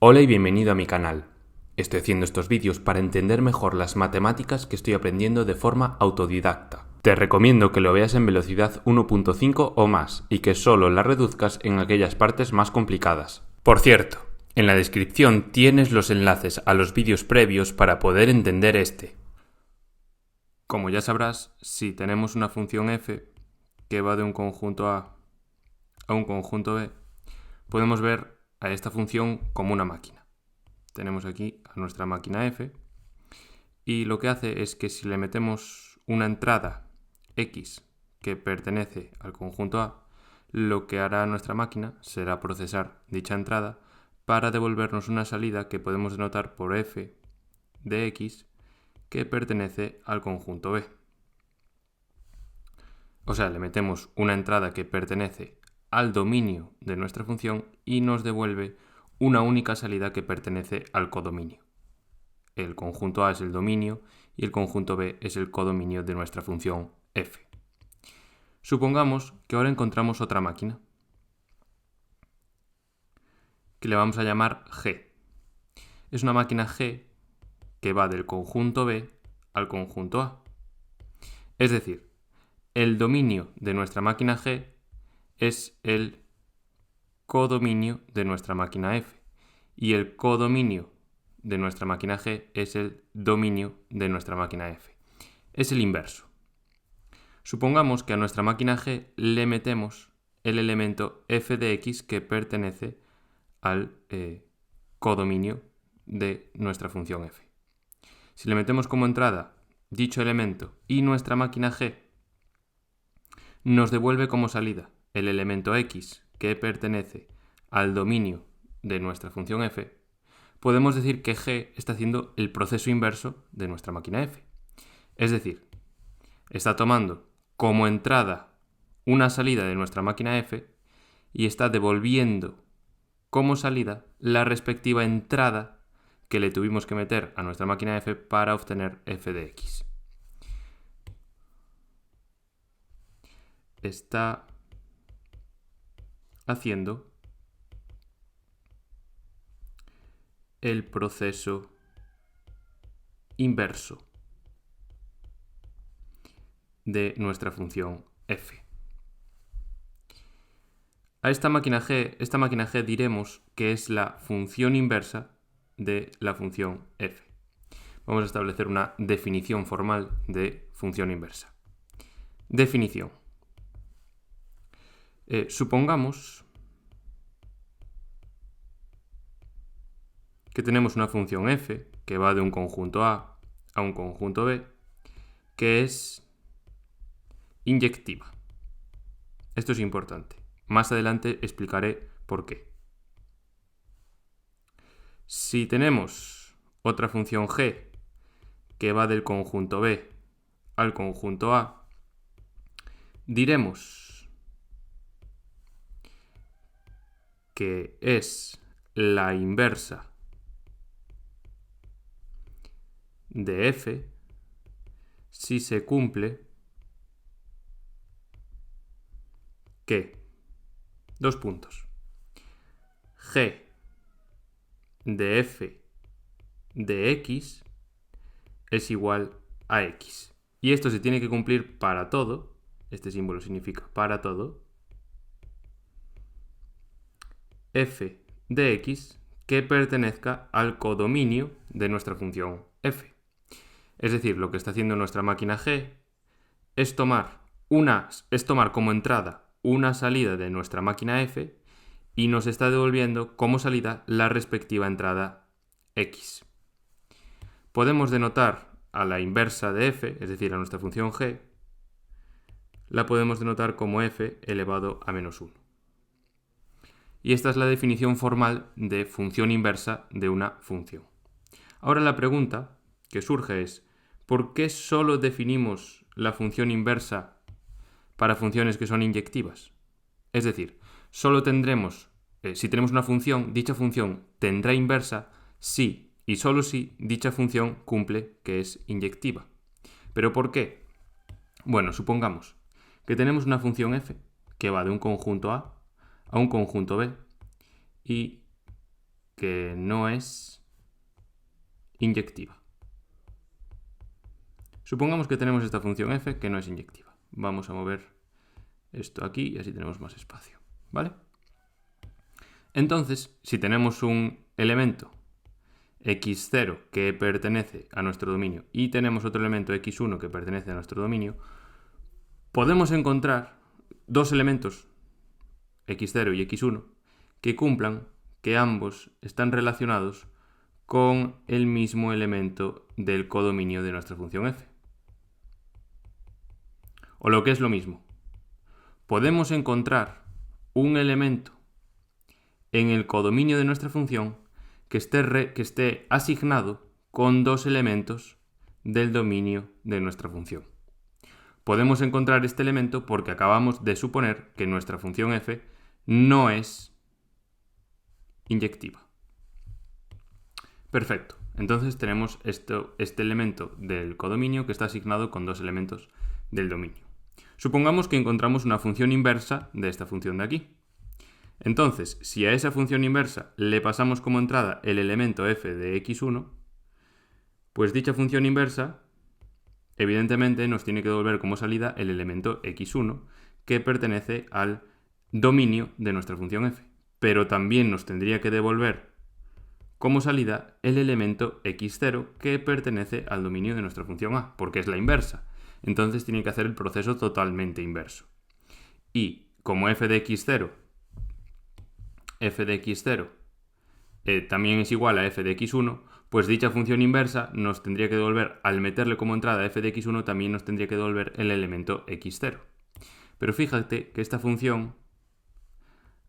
Hola y bienvenido a mi canal. Estoy haciendo estos vídeos para entender mejor las matemáticas que estoy aprendiendo de forma autodidacta. Te recomiendo que lo veas en velocidad 1.5 o más y que solo la reduzcas en aquellas partes más complicadas. Por cierto, en la descripción tienes los enlaces a los vídeos previos para poder entender este. Como ya sabrás, si tenemos una función f que va de un conjunto A a un conjunto B, podemos ver a esta función como una máquina. Tenemos aquí a nuestra máquina f y lo que hace es que si le metemos una entrada x que pertenece al conjunto A, lo que hará nuestra máquina será procesar dicha entrada para devolvernos una salida que podemos denotar por f de x que pertenece al conjunto B. O sea, le metemos una entrada que pertenece al dominio de nuestra función y nos devuelve una única salida que pertenece al codominio. El conjunto A es el dominio y el conjunto B es el codominio de nuestra función f. Supongamos que ahora encontramos otra máquina, que le vamos a llamar G. Es una máquina G que va del conjunto B al conjunto A. Es decir, el dominio de nuestra máquina G es el codominio de nuestra máquina f y el codominio de nuestra máquina G es el dominio de nuestra máquina f. Es el inverso. Supongamos que a nuestra máquina G le metemos el elemento f de x que pertenece al codominio de nuestra función f. Si le metemos como entrada dicho elemento y nuestra máquina G nos devuelve como salida el elemento x que pertenece al dominio de nuestra función f, podemos decir que G está haciendo el proceso inverso de nuestra máquina f. Es decir, está tomando como entrada una salida de nuestra máquina f y está devolviendo como salida la respectiva entrada que le tuvimos que meter a nuestra máquina f para obtener f de x. Está haciendo el proceso inverso de nuestra función f. A esta máquina G diremos que es la función inversa de la función f. Vamos a establecer una definición formal de función inversa. Definición. Supongamos que tenemos una función f que va de un conjunto A a un conjunto B que es inyectiva. Esto es importante. Más adelante explicaré por qué. Si tenemos otra función g que va del conjunto B al conjunto A, diremos que es la inversa de f si se cumple que g de f de x es igual a x. Y esto se tiene que cumplir para todo. Este símbolo significa para todo. F de x que pertenezca al codominio de nuestra función f. Es decir, lo que está haciendo nuestra máquina G es tomar como entrada una salida de nuestra máquina f y nos está devolviendo como salida la respectiva entrada x. Podemos denotar a la inversa de f, es decir, a nuestra función g, la podemos denotar como f elevado a menos 1. Y esta es la definición formal de función inversa de una función. Ahora la pregunta que surge es, ¿por qué solo definimos la función inversa para funciones que son inyectivas? Es decir, solo tendremos, si tenemos una función, dicha función tendrá inversa si y solo si dicha función cumple que es inyectiva. ¿Pero por qué? Bueno, supongamos que tenemos una función f que va de un conjunto A a un conjunto B y que no es inyectiva. Supongamos que tenemos esta función f que no es inyectiva. Vamos a mover esto aquí y así tenemos más espacio, ¿vale? Entonces, si tenemos un elemento x0 que pertenece a nuestro dominio y tenemos otro elemento x1 que pertenece a nuestro dominio, podemos encontrar dos elementos x0 y x1 que cumplan que ambos están relacionados con el mismo elemento del codominio de nuestra función f. O lo que es lo mismo, podemos encontrar un elemento en el codominio de nuestra función que esté asignado con dos elementos del dominio de nuestra función. Podemos encontrar este elemento porque acabamos de suponer que nuestra función f no es inyectiva. Perfecto. Entonces tenemos este elemento del codominio que está asignado con dos elementos del dominio. Supongamos que encontramos una función inversa de esta función de aquí. Entonces, si a esa función inversa le pasamos como entrada el elemento f de x1, pues dicha función inversa evidentemente nos tiene que devolver como salida el elemento x1 que pertenece al dominio de nuestra función f. Pero también nos tendría que devolver como salida el elemento x0 que pertenece al dominio de nuestra función a, porque es la inversa. Entonces tiene que hacer el proceso totalmente inverso. Y como f de x0 también es igual a f de x1, pues dicha función inversa nos tendría que devolver, al meterle como entrada f de x1, también nos tendría que devolver el elemento x0. Pero fíjate que esta función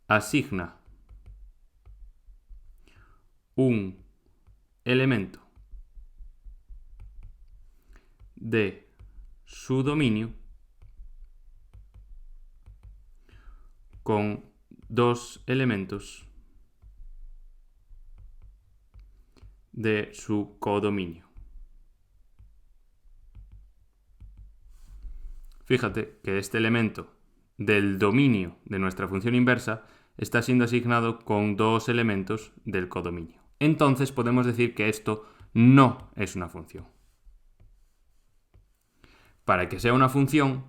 asigna un elemento de su dominio con dos elementos de su codominio. Fíjate que este elemento del dominio de nuestra función inversa está siendo asignado con dos elementos del codominio. Entonces podemos decir que esto no es una función. Para que sea una función,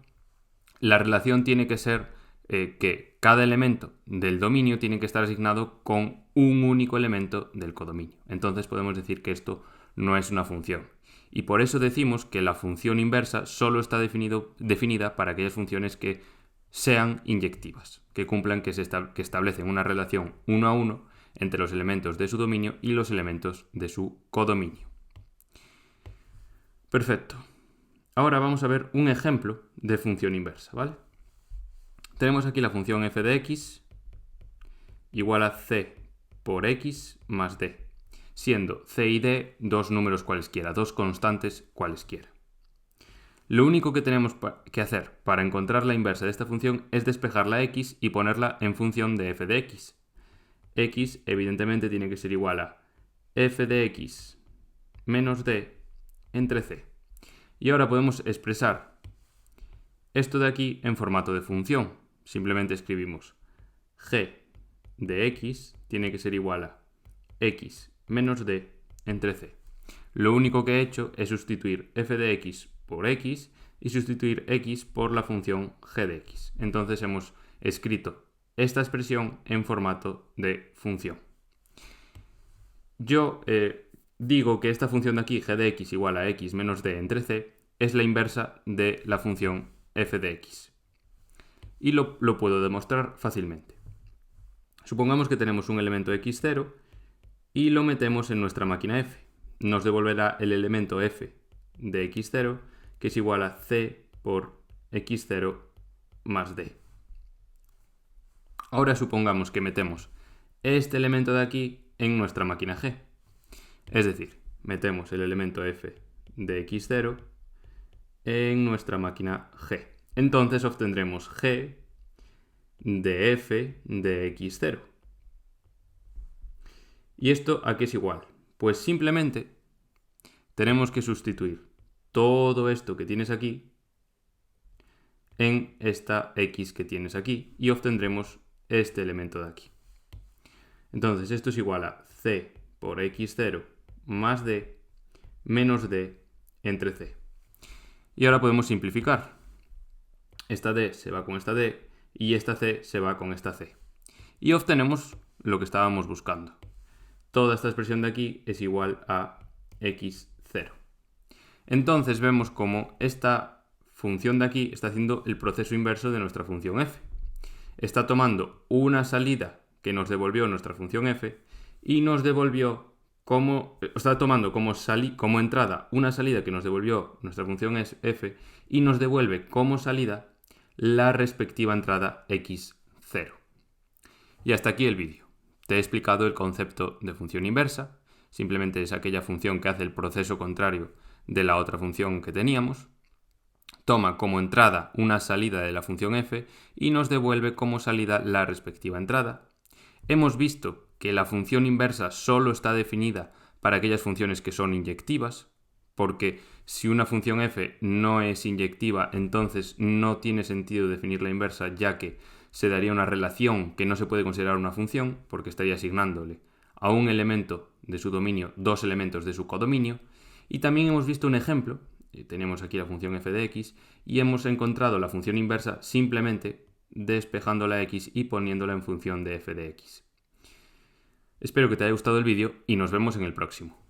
la relación tiene que ser que cada elemento del dominio tiene que estar asignado con un único elemento del codominio. Entonces podemos decir que esto no es una función. Y por eso decimos que la función inversa solo está definida para aquellas funciones que sean inyectivas, que cumplan que establecen una relación 1 a 1 entre los elementos de su dominio y los elementos de su codominio. Perfecto. Ahora vamos a ver un ejemplo de función inversa, ¿vale? Tenemos aquí la función f de x igual a c por x más d, siendo c y d dos números cualesquiera, dos constantes cualesquiera. Lo único que tenemos que hacer para encontrar la inversa de esta función es despejar la x y ponerla en función de f de x. X evidentemente tiene que ser igual a f de x menos d entre c. Y ahora podemos expresar esto de aquí en formato de función. Simplemente escribimos g de x tiene que ser igual a x menos d entre c. Lo único que he hecho es sustituir f de x por x y sustituir x por la función g de x. Entonces hemos escrito esta expresión en formato de función. Yo digo que esta función de aquí, g de x igual a x menos d entre c, es la inversa de la función f de x. Y lo puedo demostrar fácilmente. Supongamos que tenemos un elemento x0 y lo metemos en nuestra máquina f. Nos devolverá el elemento f de x0, que es igual a c por x0 más d. Ahora supongamos que metemos este elemento de aquí en nuestra máquina g. Es decir, metemos el elemento f de x0 en nuestra máquina g. Entonces obtendremos g de f de x0. ¿Y esto a qué es igual? Pues simplemente tenemos que sustituir todo esto que tienes aquí en esta x que tienes aquí y obtendremos este elemento de aquí. Entonces esto es igual a c por x0 más d menos d entre c. Y ahora podemos simplificar. Esta d se va con esta d y esta c se va con esta c. Y obtenemos lo que estábamos buscando. Toda esta expresión de aquí es igual a x0. Entonces vemos como esta función de aquí está haciendo el proceso inverso de nuestra función f. Está tomando una salida que nos devolvió nuestra función f y nos devolvió está tomando como entrada una salida que nos devolvió nuestra función f y nos devuelve como salida la respectiva entrada x0. Y hasta aquí el vídeo. Te he explicado el concepto de función inversa. Simplemente es aquella función que hace el proceso contrario de la otra función que teníamos. Toma como entrada una salida de la función f y nos devuelve como salida la respectiva entrada. Hemos visto que la función inversa solo está definida para aquellas funciones que son inyectivas, porque si una función f no es inyectiva, entonces no tiene sentido definir la inversa, ya que se daría una relación que no se puede considerar una función, porque estaría asignándole a un elemento de su dominio dos elementos de su codominio. Y también hemos visto un ejemplo, tenemos aquí la función f de x, y hemos encontrado la función inversa simplemente despejando la x y poniéndola en función de f de x. Espero que te haya gustado el vídeo y nos vemos en el próximo.